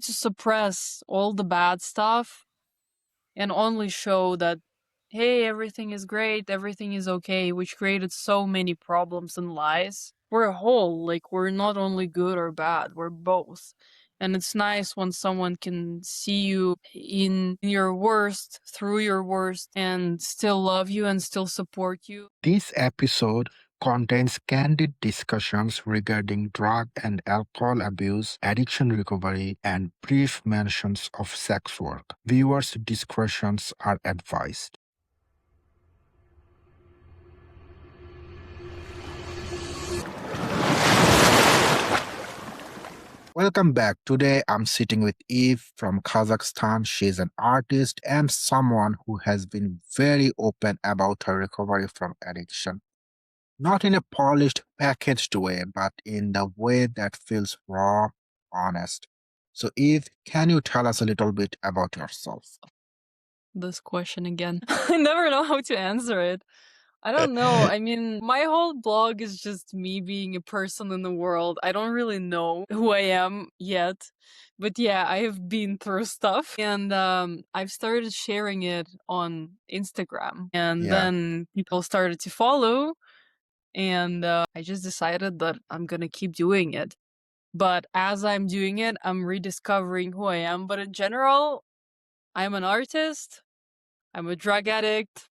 to suppress all the bad stuff and only show that, hey, everything is great, everything is okay, which created so many problems and lies. We're a whole, like, we're not only good or bad, we're both. And it's nice when someone can see you in your worst, through your worst, and still love you and still support you. This episode contains candid discussions regarding drug and alcohol abuse, addiction recovery, and brief mentions of sex work. Viewers' discretions are advised. Welcome back. Today I'm sitting with Eve from Kazakhstan. She's an artist and someone who has been very open about her recovery from addiction. Not in a polished, packaged way, but in the way that feels raw, honest. So, Eve, can you tell us a little bit about yourself? This question again. I never know how to answer it. I don't know. I mean, my whole blog is just me being a person in the world. I don't really know who I am yet. But yeah, I have been through stuff and I've started sharing it on Instagram. And Yeah. then people started to follow. And I just decided that I'm going to keep doing it. But as I'm doing it, I'm rediscovering who I am. But in general, I'm an artist, I'm a drug addict,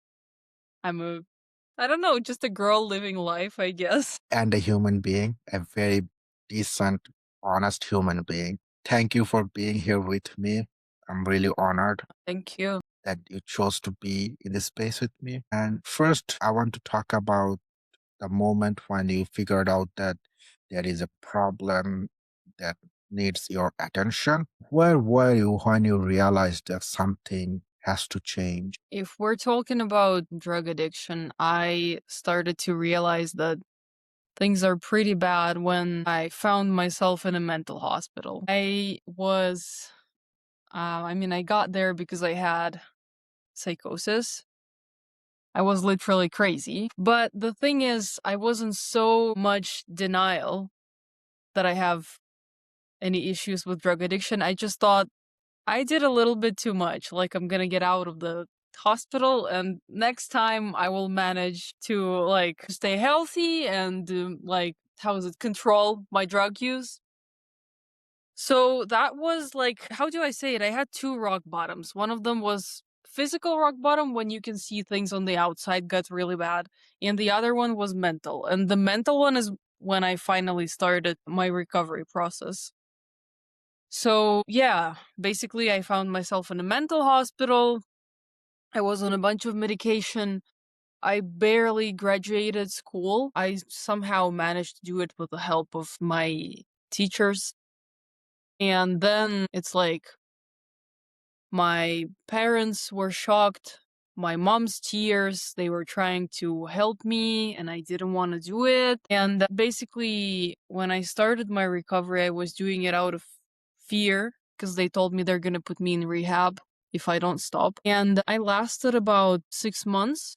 I don't know, just a girl living life, I guess. And a human being, a very decent, honest human being. Thank you for being here with me. I'm really honored Thank you. that you chose to be in this space with me. And first, I want to talk about the moment when you figured out that there is a problem that needs your attention. Where were you when you realized that something has to change? If we're talking about drug addiction, I started to realize that things are pretty bad when I found myself in a mental hospital. I got there because I had psychosis. I was literally crazy. But the thing is, I was in so much denial that I have any issues with drug addiction. I just thought I did a little bit too much. Like, I'm gonna get out of the hospital and next time I will manage to, like, stay healthy and, like, how is it, control my drug use. So that was like, how do I say it? I had two rock bottoms. One of them was physical rock bottom when you can see things on the outside got really bad. And the other one was mental. And the mental one is when I finally started my recovery process. So yeah, basically I found myself in a mental hospital. I was on a bunch of medication. I barely graduated school. I somehow managed to do it with the help of my teachers. And then it's like my parents were shocked. My mom's tears, they were trying to help me and I didn't want to do it. And basically, when I started my recovery, I was doing it out of fear because they told me they're going to put me in rehab if I don't stop. And I lasted about 6 months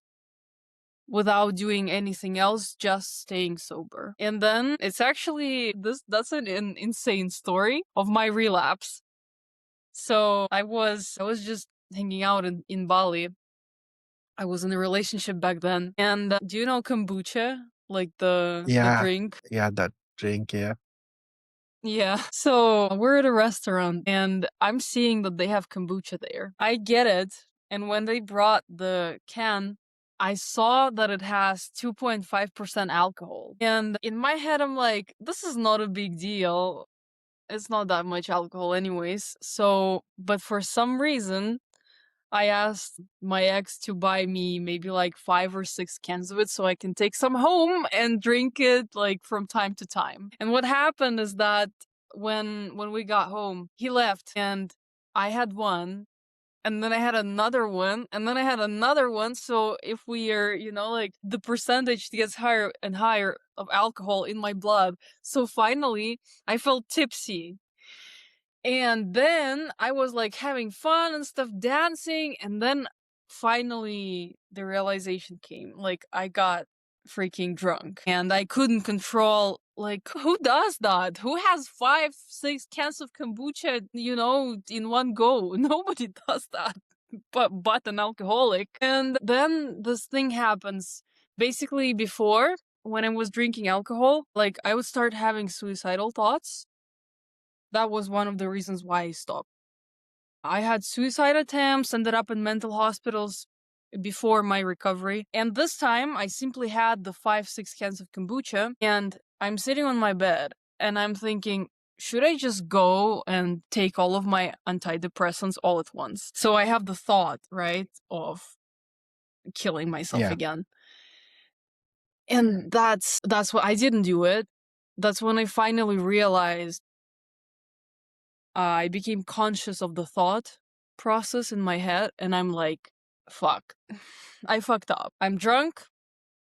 without doing anything else, just staying sober. And then it's actually that's an insane story of my relapse. So I was just hanging out in Bali. I was in a relationship back then. And do you know kombucha? Like the Yeah, drink? yeah, that drink, yeah. Yeah. So we're at a restaurant and I'm seeing that they have kombucha there. I get it. And when they brought the can, I saw that it has 2.5% alcohol. And in my head, I'm like, this is not a big deal. It's not that much alcohol, anyways. So, but for some reason, I asked my ex to buy me maybe like 5 or 6 cans of it so I can take some home and drink it like from time to time. And what happened is that when we got home, he left and I had one and then I had another one and then I had another one. So if we are, like the percentage gets higher and higher of alcohol in my blood. So finally I felt tipsy. And then I was like having fun and stuff, dancing, and then finally the realization came. Like, I got freaking drunk. And I couldn't control, like, who does that? Who has 5, 6 cans of kombucha, in one go? Nobody does that, but an alcoholic. And then this thing happens. Basically, before, when I was drinking alcohol, like, I would start having suicidal thoughts. That was one of the reasons why I stopped. I had suicide attempts, ended up in mental hospitals before my recovery. And this time I simply had the 5, 6 cans of kombucha and I'm sitting on my bed and I'm thinking, should I just go and take all of my antidepressants all at once? So I have the thought, right, of killing myself Yeah, again. And that's what I didn't do it. That's when I finally realized I became conscious of the thought process in my head, and I'm like, fuck, I fucked up. I'm drunk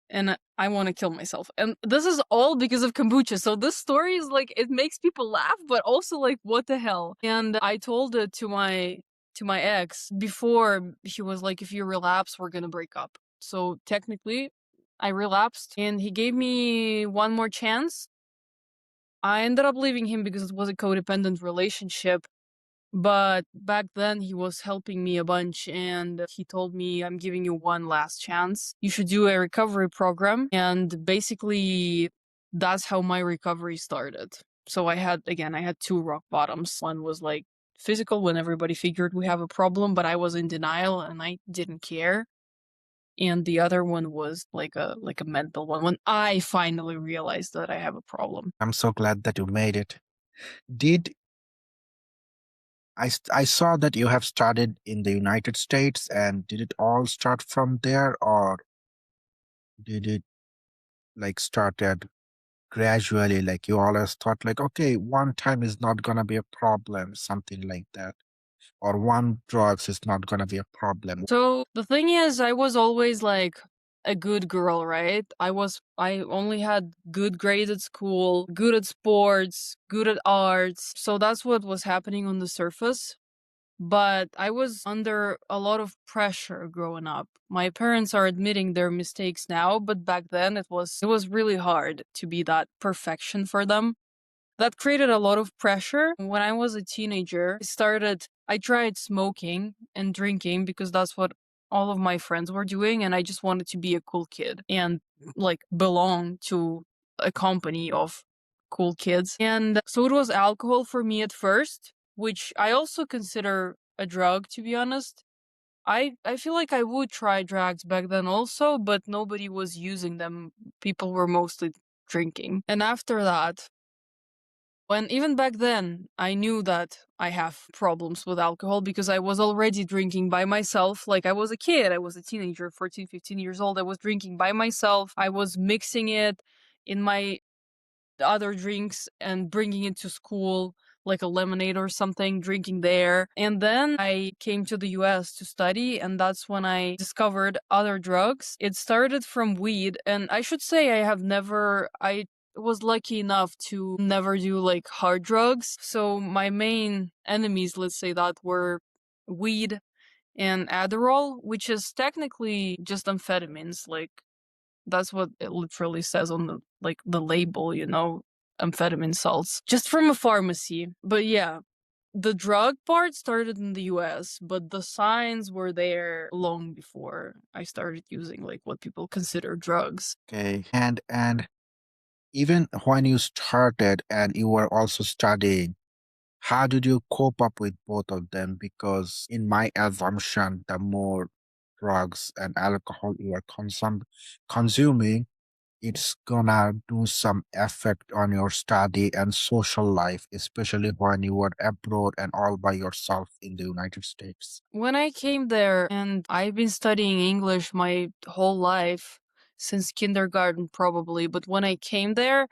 and I want to kill myself. And this is all because of kombucha. So this story is like, it makes people laugh, but also like, what the hell? And I told it to my ex before. He was like, if you relapse, we're gonna break up. So technically, I relapsed and he gave me one more chance. I ended up leaving him because it was a codependent relationship. But back then, he was helping me a bunch and he told me, I'm giving you one last chance. You should do a recovery program. And basically, that's how my recovery started. So I had two rock bottoms. One was like physical, when everybody figured we have a problem, but I was in denial and I didn't care. And the other one was like a mental one, when I finally realized that I have a problem. I'm so glad that you made it. Did I saw that you have studied in the United States, and did it all start from there, or did it like started gradually? Like you always thought like, okay, one time is not gonna be a problem, something like that, or one drugs is not gonna be a problem. So the thing is, I was always like a good girl, right? I only had good grades at school, good at sports, good at arts. So that's what was happening on the surface. But I was under a lot of pressure growing up. My parents are admitting their mistakes now, but back then it was really hard to be that perfection for them. That created a lot of pressure. When I was a teenager, I tried smoking and drinking because that's what all of my friends were doing. And I just wanted to be a cool kid and like belong to a company of cool kids. And so it was alcohol for me at first, which I also consider a drug, to be honest. I feel like I would try drugs back then also, but nobody was using them. People were mostly drinking. And after that, when even back then, I knew that I have problems with alcohol because I was already drinking by myself. Like I was a kid, I was a teenager, 14, 15 years old. I was drinking by myself. I was mixing it in my other drinks and bringing it to school, like a lemonade or something, drinking there. And then I came to the US to study, and that's when I discovered other drugs. It started from weed, and I should say I was lucky enough to never do like hard drugs. So my main enemies, let's say that, were weed and Adderall, which is technically just amphetamines. Like that's what it literally says on the label, amphetamine salts, just from a pharmacy. But yeah, the drug part started in the US, but the signs were there long before I started using like what people consider drugs. Okay, and even when you started and you were also studying, how did you cope up with both of them? Because in my assumption, the more drugs and alcohol you are consuming, it's gonna do some effect on your study and social life, especially when you were abroad and all by yourself in the United States. When I came there, and I've been studying English my whole life, since kindergarten probably, but when I came there,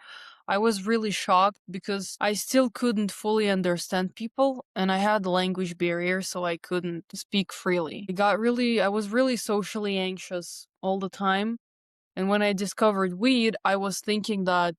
I was really shocked because I still couldn't fully understand people and I had the language barrier, so I couldn't speak freely. I was really socially anxious all the time. And when I discovered weed, I was thinking that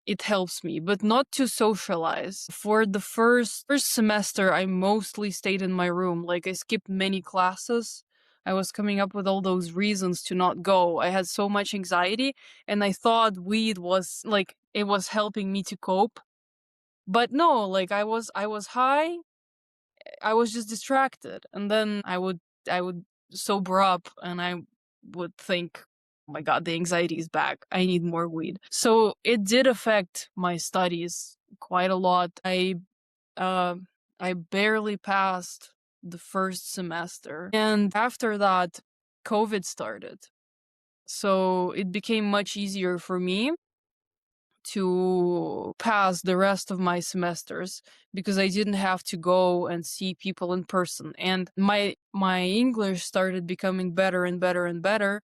it helps me, but not to socialize. For the first semester, I mostly stayed in my room. Like I skipped many classes. I was coming up with all those reasons to not go. I had so much anxiety, and I thought weed was like it was helping me to cope. But no, like I was high, I was just distracted. And then I would sober up and I would think, oh my God, the anxiety is back. I need more weed. So it did affect my studies quite a lot. uh I barely passed the first semester. And after that, COVID started. So it became much easier for me to pass the rest of my semesters because I didn't have to go and see people in person. And my English started becoming better and better and better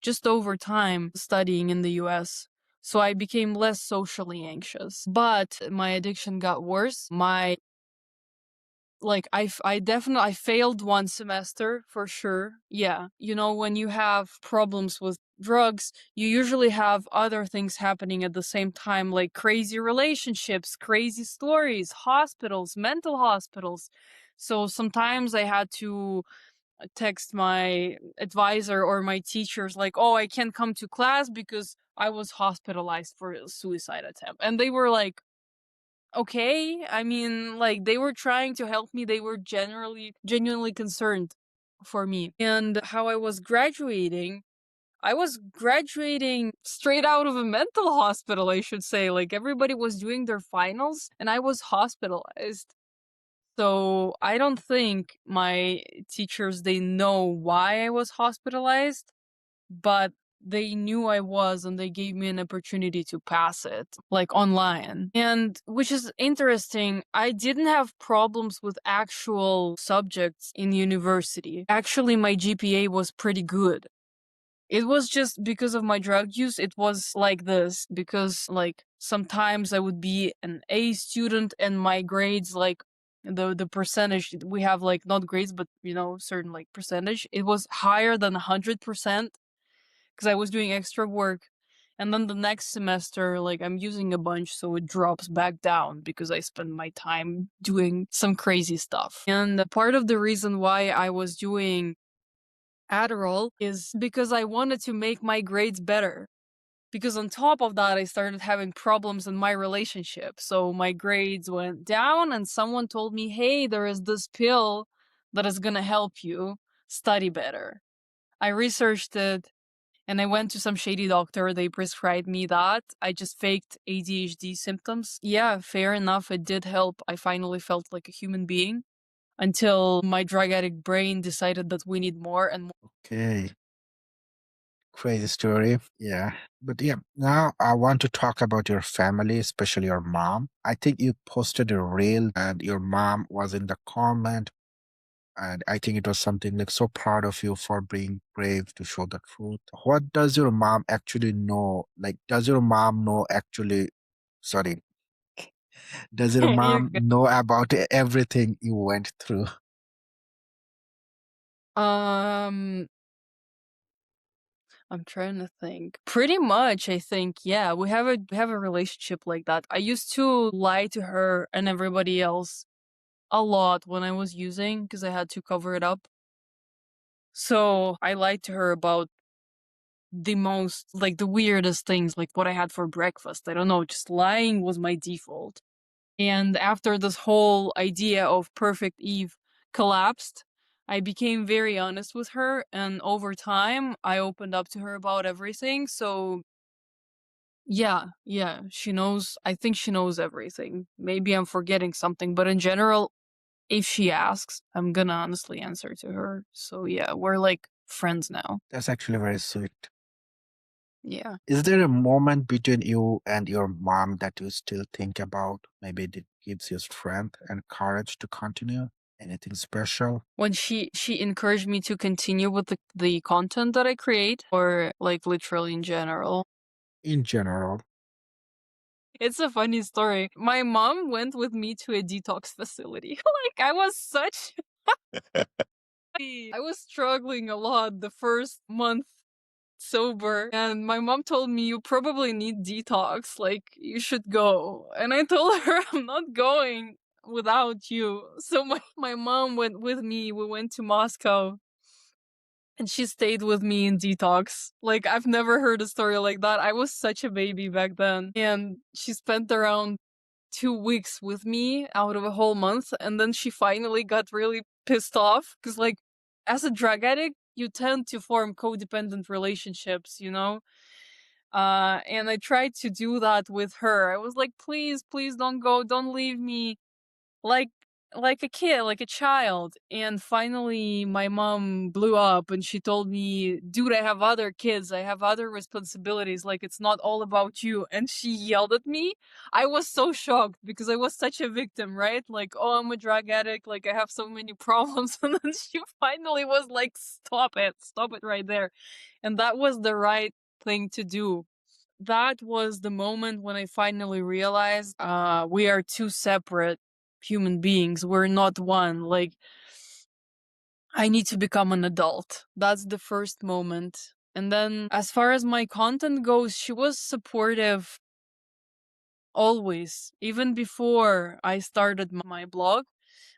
just over time studying in the US. So I became less socially anxious. But my addiction got worse. I definitely I failed one semester for sure. Yeah. You know, when you have problems with drugs, you usually have other things happening at the same time, like crazy relationships, crazy stories, hospitals, mental hospitals. So sometimes I had to text my advisor or my teachers like, "Oh, I can't come to class because I was hospitalized for a suicide attempt." And they were like, okay. I mean, like they were trying to help me. They were generally genuinely concerned for me. And how I was graduating straight out of a mental hospital, I should say. Like everybody was doing their finals and I was hospitalized. So I don't think my teachers they know why I was hospitalized, but they knew I was and they gave me an opportunity to pass it, like online. And which is interesting, I didn't have problems with actual subjects in university. Actually, my GPA was pretty good. It was just because of my drug use, it was like this, because like sometimes I would be an A student and my grades like the percentage we have like not grades but you know certain like percentage it was higher than 100% because I was doing extra work. And then the next semester, like I'm using a bunch, so it drops back down because I spend my time doing some crazy stuff. And part of the reason why I was doing Adderall is because I wanted to make my grades better. Because on top of that, I started having problems in my relationship. So my grades went down, and someone told me, hey, there is this pill that is gonna help you study better. I researched it and I went to some shady doctor. They prescribed me that. I just faked ADHD symptoms. Yeah, fair enough. It did help. I finally felt like a human being until my drug addict brain decided that we need more and more. Okay, crazy story. Yeah. But yeah, now I want to talk about your family, especially your mom. I think you posted a reel and your mom was in the comment. And I think it was something like so proud of you for being brave to show the truth. What does your mom actually know? Like, does your mom know actually, sorry, does your You're mom good. know about everything you went through? Um, I'm trying to think. Pretty much, I think, yeah, we have a relationship like that. I used to lie to her and everybody else a lot when I was using because I had to cover it up. So I lied to her about the most, like the weirdest things, like what I had for breakfast. I don't know, just lying was my default. And after this whole idea of Perfect Eve collapsed, I became very honest with her. And over time, I opened up to her about everything. So yeah, yeah, she knows. I think she knows everything. Maybe I'm forgetting something, but in general, if she asks, I'm gonna honestly answer to her. So yeah, we're like friends now. That's actually very sweet. Yeah. Is there a moment between you and your mom that you still think about? Maybe that gives you strength and courage to continue? Anything special? When she encouraged me to continue with the content that I create, or like literally in general. In general. It's a funny story. My mom went with me to a detox facility. Like I was such I was struggling a lot the first month sober, and my mom told me you probably need detox, like you should go. And I told her I'm not going without you. So my mom went with me. We went to Moscow and she stayed with me in detox. Like, I've never heard a story like that. I was such a baby back then, and she spent around 2 weeks with me out of a whole month, and then she finally got really pissed off because, like, as a drug addict, you tend to form codependent relationships, you know? And I tried to do that with her. I was like, please, please don't go, don't leave me. Like like a kid, like a child. And finally my mom blew up and she told me, dude, I have other kids, I have other responsibilities, like it's not all about you. And she yelled at me. I was so shocked because I was such a victim, right? Like, oh, I'm a drug addict, like I have so many problems. And then she finally was like, stop it right there. And that was the right thing to do. That was the moment when I finally realized we are two separate human beings. We're not one. Like, I need to become an adult. That's the first moment. And then, as far as my content goes, she was supportive always, even before I started my blog.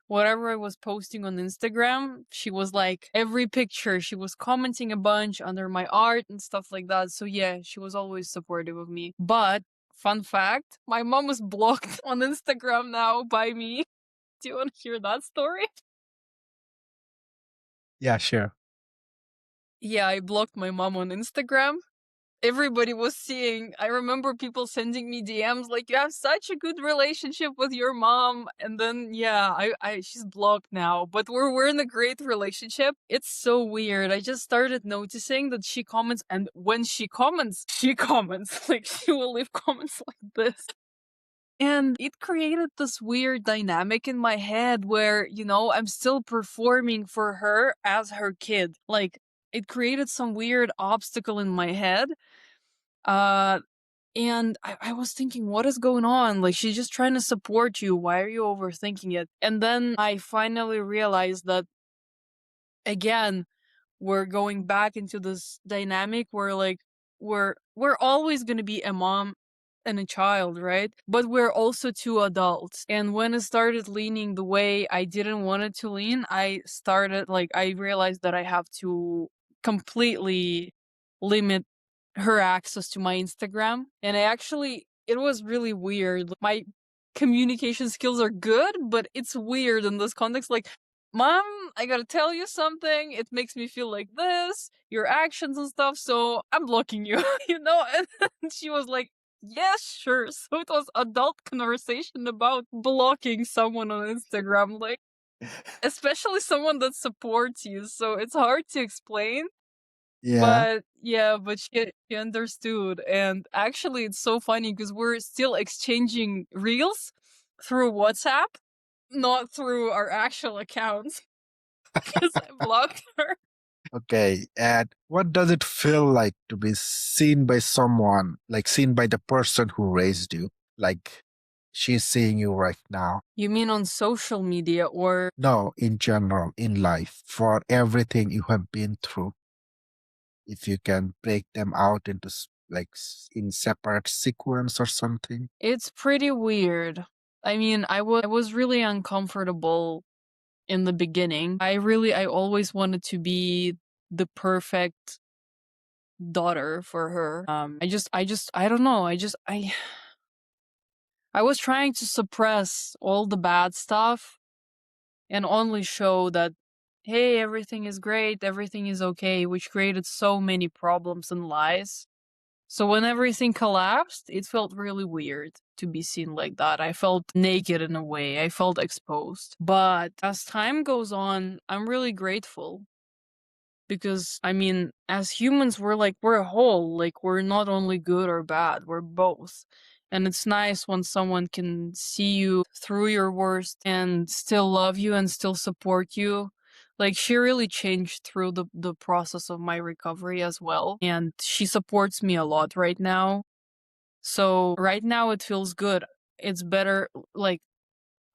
Whatever I was posting on Instagram, she was like, every picture, she was commenting a bunch under my art and stuff like that. So yeah, she was always supportive of me. But fun fact, my mom was blocked on Instagram now by me. Do you want to hear that story? Yeah, sure. Yeah, I blocked my mom on Instagram. Everybody was seeing. I remember people sending me DMs like, you have such a good relationship with your mom. And then yeah, I she's blocked now, but we're in a great relationship. It's so weird. I just started noticing that she comments, and when she comments like she will leave comments like this. And it created this weird dynamic in my head where, I'm still performing for her as her kid. Like, it created some weird obstacle in my head. Uh, and I was thinking, what is going on? Like, she's just trying to support you. Why are you overthinking it? And then I finally realized that, again, we're going back into this dynamic where, like, we're always going to be a mom and a child, right? But we're also two adults. And when it started leaning the way I didn't want it to lean, I realized that I have to completely limit her access to my Instagram. And it was really weird. My communication skills are good, but it's weird in this context. Like, Mom, I gotta tell you something. It makes me feel like this, your actions and stuff, so I'm blocking you, you know? And she was like, yes, sure. So it was adult conversation about blocking someone on Instagram, like, especially someone that supports you. So it's hard to explain. Yeah. But yeah, but she understood. And actually, it's so funny because we're still exchanging reels through WhatsApp, not through our actual accounts, because I blocked her. Okay. And what does it feel like to be seen by someone, like seen by the person who raised you? Like she's seeing you right now. You mean on social media or No, in general, in life, for everything you have been through. If you can break them out into in separate sequence or something. it's pretty weird. I mean, I was really uncomfortable in the beginning. I always wanted to be the perfect daughter for her. I don't know. I was trying to suppress all the bad stuff and only show that, hey, everything is great, everything is okay, which created so many problems and lies. So when everything collapsed, it felt really weird to be seen like that. I felt naked in a way, I felt exposed. But as time goes on, I'm really grateful because, I mean, as humans, we're a whole. Like, we're not only good or bad, we're both. And it's nice when someone can see you through your worst and still love you and still support you. Like, she really changed through the process of my recovery as well. And she supports me a lot right now. So right now it feels good. It's better. Like,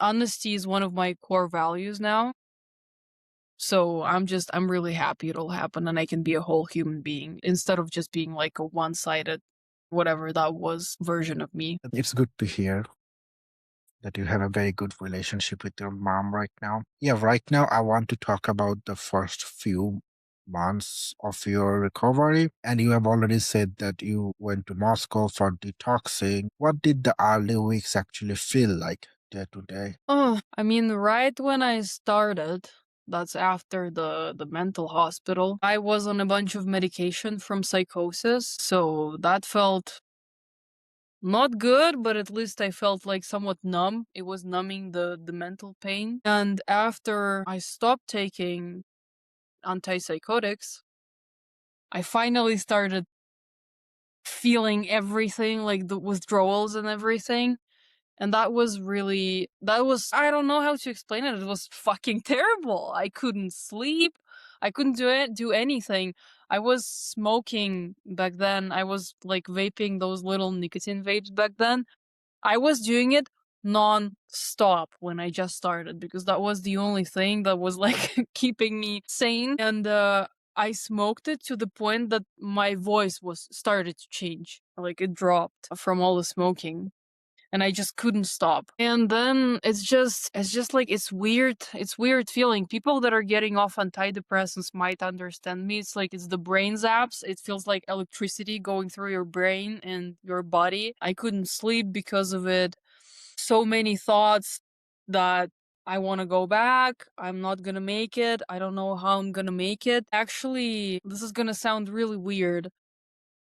honesty is one of my core values now. So I'm really happy it'll happen and I can be a whole human being instead of just being like a one-sided, whatever that was, version of me. It's good to hear that you have a very good relationship with your mom right now. Yeah, right now I want to talk about the first few months of your recovery, and you have already said that you went to Moscow for detoxing. What did the early weeks actually feel like day to day? Oh, I mean, right when I started, that's after the mental hospital, I was on a bunch of medication from psychosis, so that felt not good, but at least I felt like somewhat numb. It was numbing the mental pain. And after I stopped taking antipsychotics, I finally started feeling everything, like the withdrawals and everything. And I don't know how to explain it. It was fucking terrible. I couldn't sleep. I couldn't do anything. I was smoking back then. I was like vaping those little nicotine vapes back then. I was doing it non-stop when I just started because that was the only thing that was like keeping me sane. And I smoked it to the point that my voice was started to change. Like it dropped from all the smoking and I just couldn't stop. And then it's just like it's weird feeling. People that are getting off antidepressants might understand me. It's like it's the brain zaps. It feels like electricity going through your brain and your body. I couldn't sleep because of it. So many thoughts that I want to go back. I'm not going to make it. I don't know how I'm going to make it. Actually, this is going to sound really weird,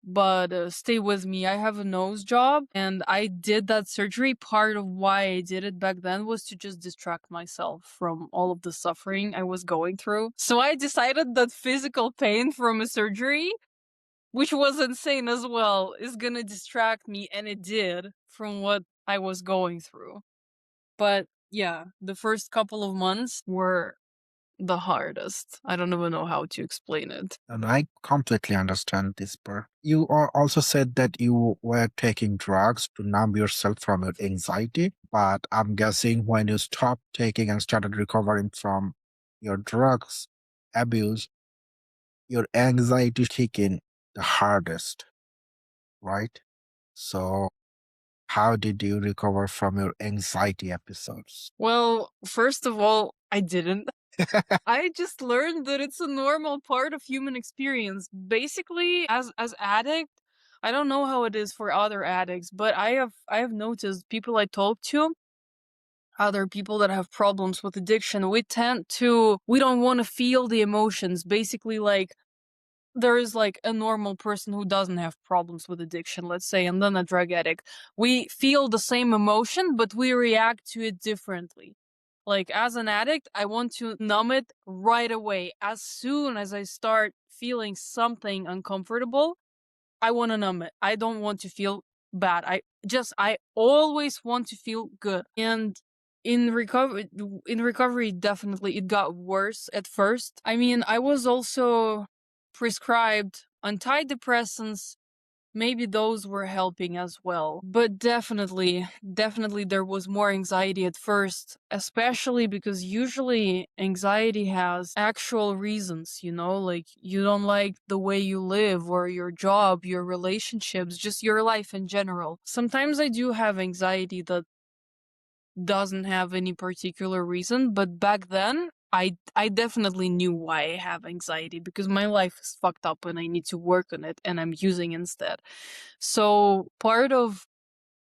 but stay with me. I have a nose job and I did that surgery. Part of why I did it back then was to just distract myself from all of the suffering I was going through. So I decided that physical pain from a surgery, which was insane as well, is gonna distract me, and it did from what I was going through. But yeah, the first couple of months were the hardest. I don't even know how to explain it. And I completely understand this part. You also said that you were taking drugs to numb yourself from your anxiety, but I'm guessing when you stopped taking and started recovering from your drugs abuse, your anxiety kicked in the hardest, right? So, how did you recover from your anxiety episodes? Well, first of all, I didn't. I just learned that it's a normal part of human experience. Basically, as addict, I don't know how it is for other addicts, but I have noticed people I talk to, other people that have problems with addiction, we don't want to feel the emotions. Basically, like there is like a normal person who doesn't have problems with addiction, let's say, and then a drug addict. We feel the same emotion, but we react to it differently. Like as an addict, I want to numb it right away. As soon as I start feeling something uncomfortable, I want to numb it. I don't want to feel bad. I always want to feel good. And in recovery definitely it got worse at first. I mean, I was also prescribed antidepressants. Maybe those were helping as well. But definitely there was more anxiety at first, especially because usually anxiety has actual reasons, like you don't like the way you live or your job, your relationships, just your life in general. Sometimes I do have anxiety that doesn't have any particular reason, but back then I definitely knew why I have anxiety because my life is fucked up and I need to work on it and I'm using instead. So part of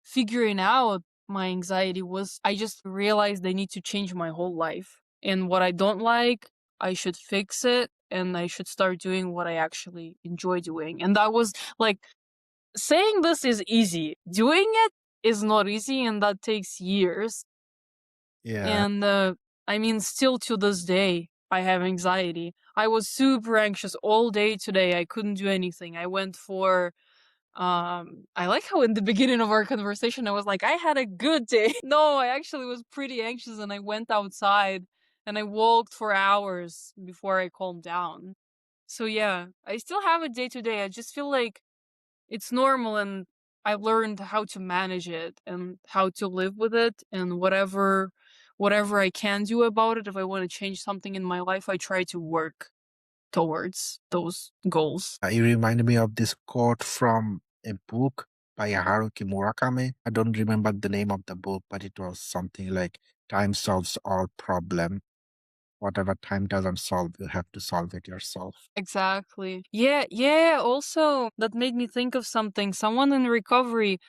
figuring out my anxiety was I just realized I need to change my whole life. And what I don't like, I should fix it and I should start doing what I actually enjoy doing. And that was like saying this is easy. Doing it is not easy and that takes years. Yeah. And I mean, still to this day, I have anxiety. I was super anxious all day today. I couldn't do anything. I went for I like how in the beginning of our conversation I was like, I had a good day. No, I actually was pretty anxious and I went outside and I walked for hours before I calmed down. So yeah, I still have it day to day. I just feel like it's normal and I learned how to manage it and how to live with it and whatever I can do about it. If I want to change something in my life, I try to work towards those goals. You remind me of this quote from a book by Haruki Murakami. I don't remember the name of the book, but it was something like "Time solves all problem." Whatever time doesn't solve, you have to solve it yourself. Exactly. Yeah, yeah. Also, that made me think of something. Someone in recovery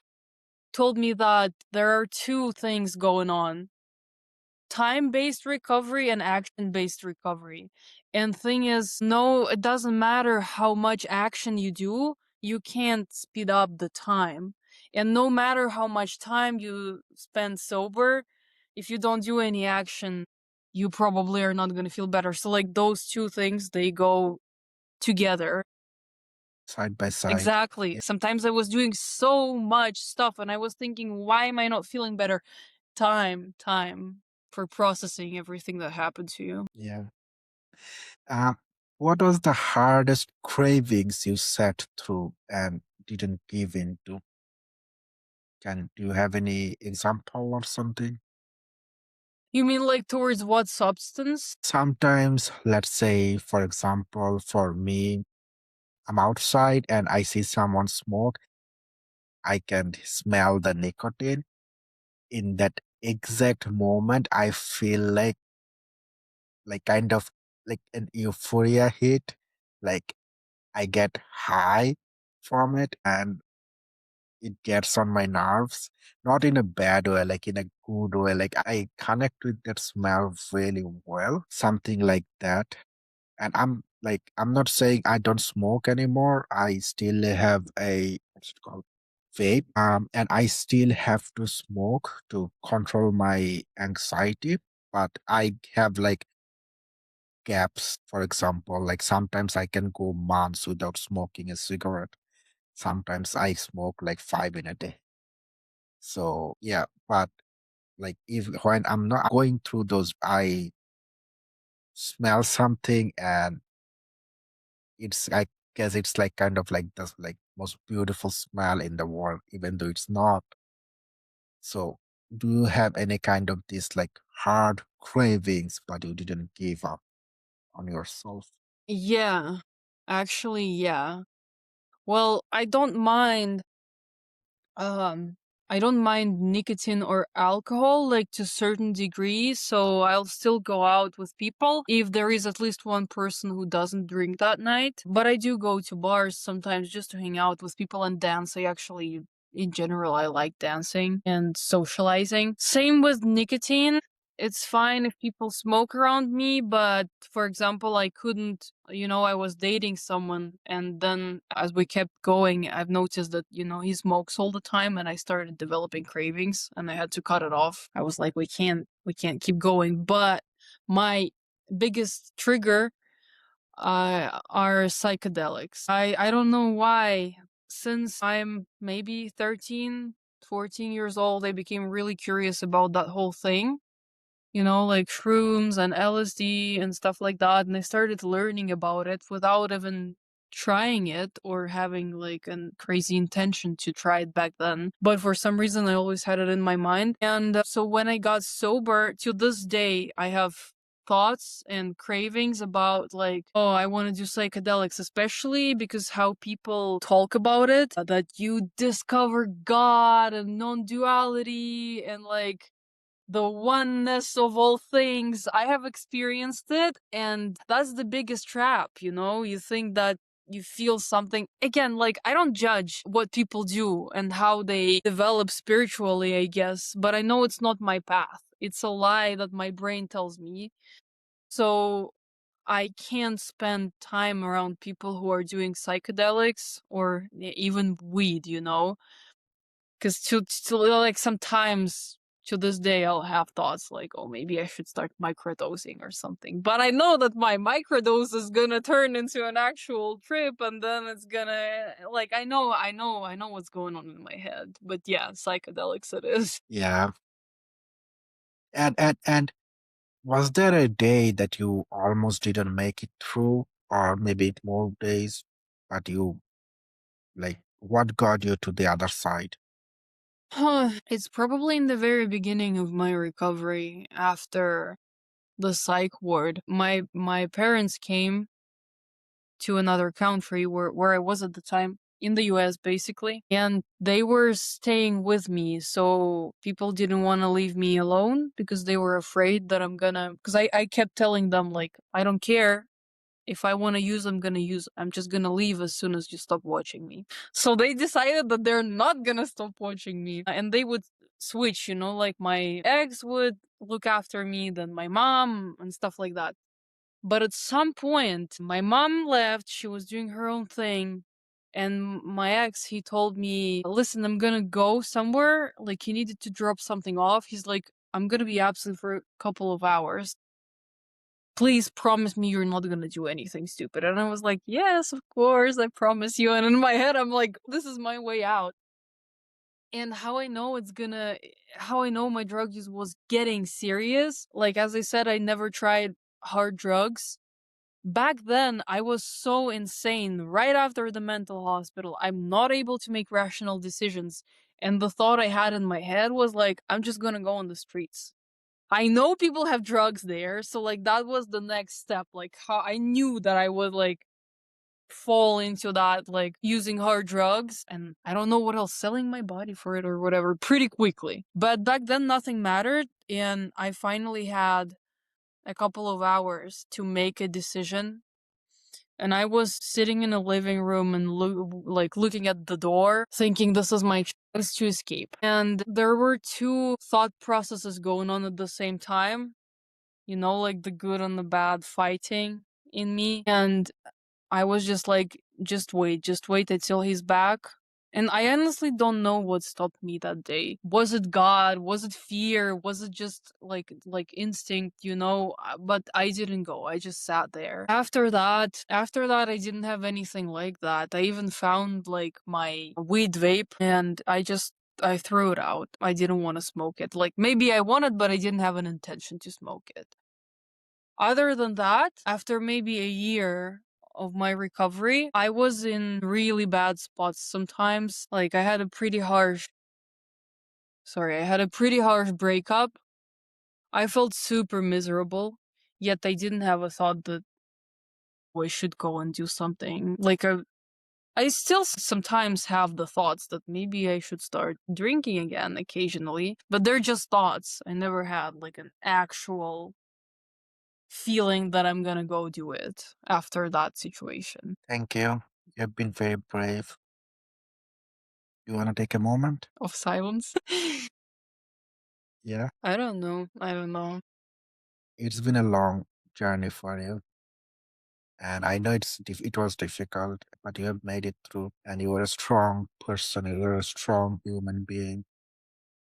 told me that there are two things going on: time-based recovery and action-based recovery. And thing is, no, it doesn't matter how much action you do, you can't speed up the time. And no matter how much time you spend sober, if you don't do any action, you probably are not going to feel better. So like those two things, they go together. Side by side. Exactly. Yeah. Sometimes I was doing so much stuff and I was thinking, why am I not feeling better? Time for processing everything that happened to you. Yeah. Uh, what was the hardest cravings you sat through and didn't give in to? Do you have any example or something? You mean like towards what substance? Sometimes, let's say, for example, for me, I'm outside and I see someone smoke. I can smell the nicotine. In that exact moment, I feel like kind of like an euphoria hit. Like I get high from it and it gets on my nerves. Not in a bad way, like in a good way. Like I connect with that smell really well. Something like that. And I'm not saying I don't smoke anymore. I still have a what's it called? Vape. And I still have to smoke to control my anxiety. But I have like gaps, for example, like sometimes I can go months without smoking a cigarette. Sometimes I smoke like five in a day. So yeah, but like if when I'm not going through those, I smell something and it's I guess it's like kind of like the like most beautiful smell in the world, even though it's not. So do you have any kind of this like hard cravings, but you didn't give up on yourself? Yeah. Actually, yeah. Well, um I don't mind nicotine or alcohol like to certain degrees, so I'll still go out with people if there is at least one person who doesn't drink that night. But I do go to bars sometimes just to hang out with people and dance. I actually in general I like dancing and socializing. Same with nicotine. It's fine if people smoke around me, but for example, I couldn't, I was dating someone, and then as we kept going, I've noticed that, he smokes all the time, and I started developing cravings, and I had to cut it off. I was like, we can't keep going. But my biggest trigger are psychedelics. I don't know why. Since I'm maybe 13, 14 years old, I became really curious about that whole thing, like shrooms and LSD and stuff like that. And I started learning about it without even trying it or having like a crazy intention to try it back then. But for some reason, I always had it in my mind. And so when I got sober, to this day, I have thoughts and cravings about like, oh, I want to do psychedelics, especially because how people talk about it, that you discover God and non-duality and like the oneness of all things. I have experienced it, and that's the biggest trap, You think that you feel something. Again, like, I don't judge what people do and how they develop spiritually, I guess, but I know it's not my path. It's a lie that my brain tells me. So I can't spend time around people who are doing psychedelics or even weed, because like sometimes to this day I'll have thoughts like, oh, maybe I should start microdosing or something. But I know that my microdose is gonna turn into an actual trip, and then it's gonna like I know what's going on in my head. But yeah, psychedelics it is. Yeah. And was there a day that you almost didn't make it through, or maybe more days, but you like what got you to the other side? It's probably in the very beginning of my recovery after the psych ward. My parents came to another country where I was at the time. in the US basically, and they were staying with me, so people didn't want to leave me alone because they were afraid that because I kept telling them like, I don't care. If I want to use, I'm gonna use. I'm just gonna leave as soon as you stop watching me. So they decided that they're not gonna stop watching me, and they would switch. Like my ex would look after me, then my mom and stuff like that. But at some point, my mom left. She was doing her own thing. And my ex, he told me, listen, I'm gonna go somewhere. Like, he needed to drop something off. He's like, I'm gonna be absent for a couple of hours. Please promise me you're not gonna do anything stupid. And I was like, yes, of course, I promise you. And in my head, I'm like, this is my way out. And how I know my drug use was getting serious. Like, as I said, I never tried hard drugs. Back then, I was so insane right after the mental hospital. I'm not able to make rational decisions. And the thought I had in my head was like, I'm just gonna go on the streets. I know people have drugs there, so like that was the next step. Like how I knew that I would like fall into that, like using hard drugs and I don't know what else, selling my body for it or whatever pretty quickly. But back then nothing mattered and I finally had a couple of hours to make a decision. And I was sitting in a living room and looking at the door, thinking this is my chance to escape. And there were two thought processes going on at the same time, like the good and the bad fighting in me. And I was just like, just wait until he's back. And I honestly don't know what stopped me that day. Was it God? Was it fear? Was it just like instinct, But I didn't go. I just sat there. After that I didn't have anything like that. I even found like my weed vape and I threw it out. I didn't want to smoke it. Like maybe I wanted, but I didn't have an intention to smoke it. Other than that, after maybe a year of my recovery, I was in really bad spots sometimes. Like I had a pretty harsh breakup. I felt super miserable, yet I didn't have a thought that I should go and do something. I still sometimes have the thoughts that maybe I should start drinking again occasionally, but they're just thoughts. I never had like an actual feeling that I'm gonna go do it after that situation. Thank you. You've been very brave. You want to take a moment? Of silence? Yeah. I don't know. I don't know. It's been a long journey for you. And I know it was difficult, but you have made it through. And you are a strong person. You are a strong human being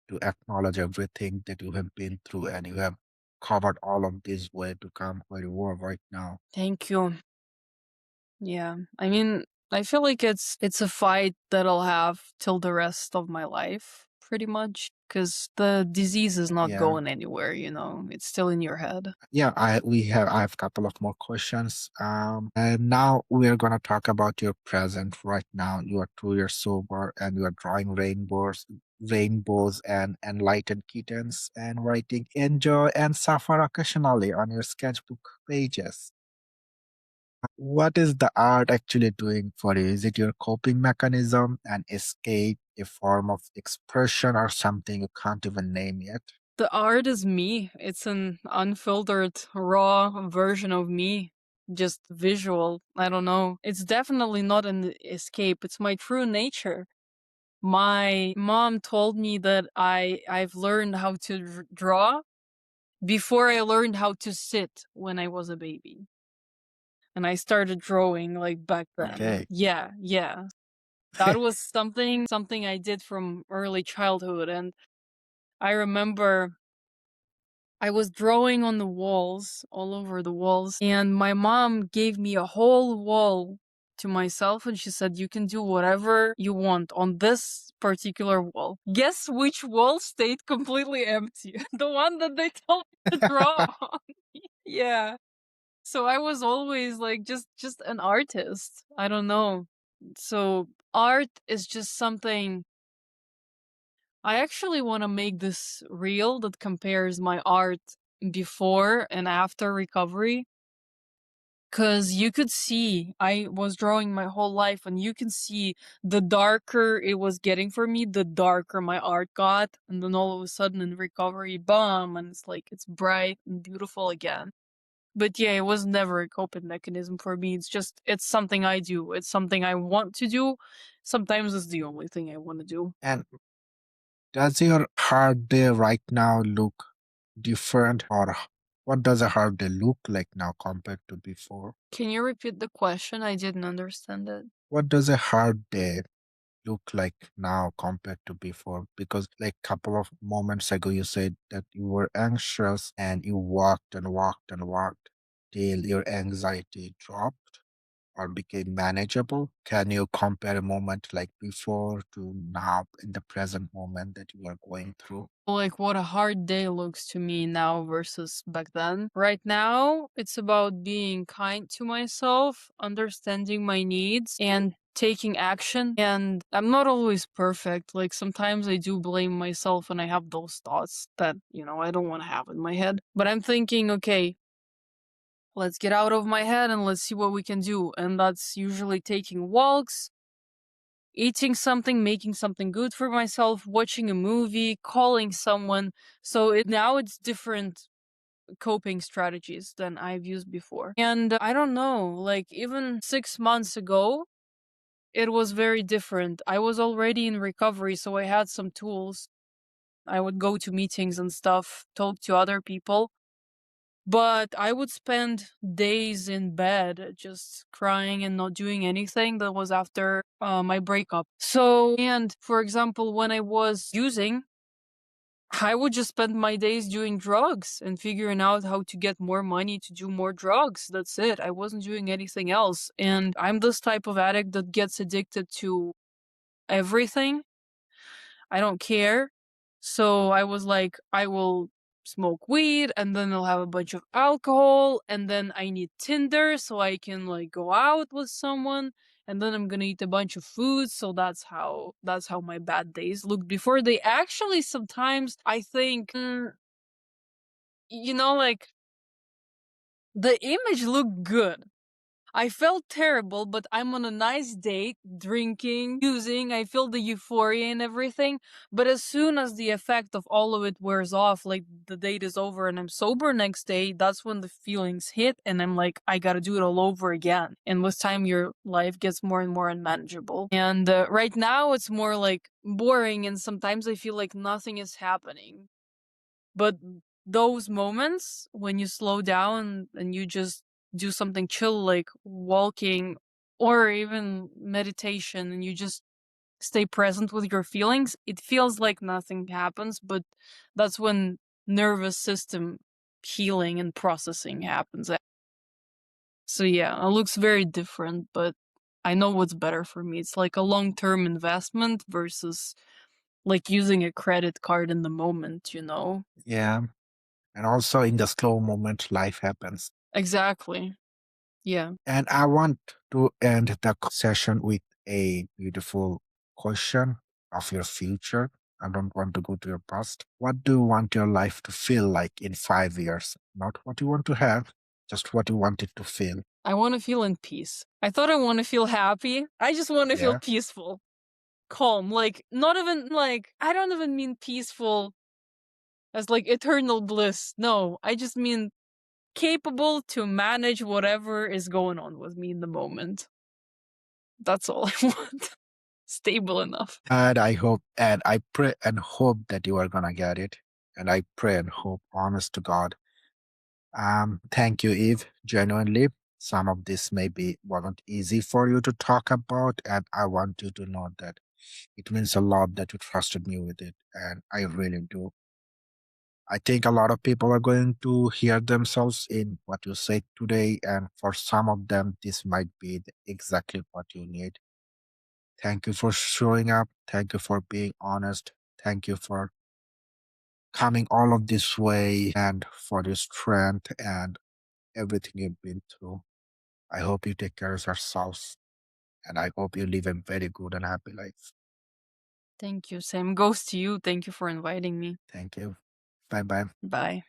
to acknowledge everything that you have been through. And you have covered all of this way to come where you are right now. Thank you. Yeah. I mean, I feel like it's a fight that I'll have till the rest of my life, pretty much, because the disease is not Yeah. going anywhere, It's still in your head. Yeah, I have a couple of more questions. And now we are gonna talk about your present right now. You are 2 years sober and you are drawing rainbows and enlightened kittens and writing enjoy and suffer occasionally on your sketchbook pages. What is the art actually doing for you? Is it your coping mechanism, an escape, a form of expression, or something you can't even name yet? The art is me. It's an unfiltered, raw version of me. Just visual. I don't know. It's definitely not an escape. It's my true nature. My mom told me that I've learned how to draw before I learned how to sit when I was a baby. And I started drawing like back then. Okay. Yeah, yeah. That was something I did from early childhood and I remember I was drawing on the walls, all over the walls, and my mom gave me a whole wall to myself and she said, you can do whatever you want on this particular wall. Guess which wall stayed completely empty? The one that they told me to draw on. Yeah. So I was always like just an artist. I don't know. So art is just something I actually want to make this reel that compares my art before and after recovery. Because you could see I was drawing my whole life, and you can see the darker it was getting for me, the darker my art got. And then all of a sudden in recovery, bomb, and it's like it's bright and beautiful again. But yeah, it was never a coping mechanism for me. It's something I do. It's something I want to do. Sometimes it's the only thing I want to do. And does your hard day right now look different, or what does a hard day look like now compared to before? Can you repeat the question? I didn't understand it. What does a hard day look like now compared to before? Because like couple of moments ago you said that you were anxious and you walked and walked and walked till your anxiety dropped or became manageable. Can you compare a moment like before to now in the present moment that you are going through? Like what a hard day looks to me now versus back then. Right now, it's about being kind to myself, understanding my needs, and taking action. And I'm not always perfect. Like sometimes I do blame myself and I have those thoughts that, I don't want to have in my head. But I'm thinking, okay, let's get out of my head and let's see what we can do. And that's usually taking walks, eating something, making something good for myself, watching a movie, calling someone. So now it's different coping strategies than I've used before. And I don't know, like even 6 months ago, it was very different. I was already in recovery, so I had some tools. I would go to meetings and stuff, talk to other people. But I would spend days in bed just crying and not doing anything. That was after my breakup. So, and for example, when I was using, I would just spend my days doing drugs and figuring out how to get more money to do more drugs. That's it. I wasn't doing anything else. And I'm this type of addict that gets addicted to everything. I don't care. So I was like, I will smoke weed and then I'll have a bunch of alcohol and then I need Tinder so I can like go out with someone and then I'm gonna eat a bunch of food. So that's how my bad days look before they actually sometimes I think like the image looked good. I felt terrible, but I'm on a nice date, drinking, using, I feel the euphoria and everything. But as soon as the effect of all of it wears off, like the date is over and I'm sober next day, that's when the feelings hit and I'm like, I gotta do it all over again. And with time, your life gets more and more unmanageable. And right now, it's more like boring and sometimes I feel like nothing is happening. But those moments when you slow down and you just do something chill like walking or even meditation and you just stay present with your feelings, it feels like nothing happens, but that's when nervous system healing and processing happens. So yeah, it looks very different, but I know what's better for me. It's like a long-term investment versus like using a credit card in the moment. Yeah. And also in the slow moment, life happens. Exactly. Yeah. And I want to end the session with a beautiful question of your future. I don't want to go to your past. What do you want your life to feel like in 5 years? Not what you want to have, just what you want it to feel. I want to feel in peace. I thought I want to feel happy. I just want to feel Yeah. peaceful, calm. Like, not even like, I don't even mean peaceful as like eternal bliss. No, I just mean capable to manage whatever is going on with me in the moment. That's all I want. Stable enough. And I hope and I pray and hope that you are gonna get it. And I pray and hope, honest to God. Thank you, Eve. Genuinely, some of this maybe wasn't easy for you to talk about, and I want you to know that it means a lot that you trusted me with it, and I really do. I think a lot of people are going to hear themselves in what you said today, and for some of them, this might be exactly what you need. Thank you for showing up. Thank you for being honest. Thank you for coming all of this way and for your strength and everything you've been through. I hope you take care of yourselves and I hope you live a very good and happy life. Thank you. Same goes to you. Thank you for inviting me. Thank you. Bye bye. Bye.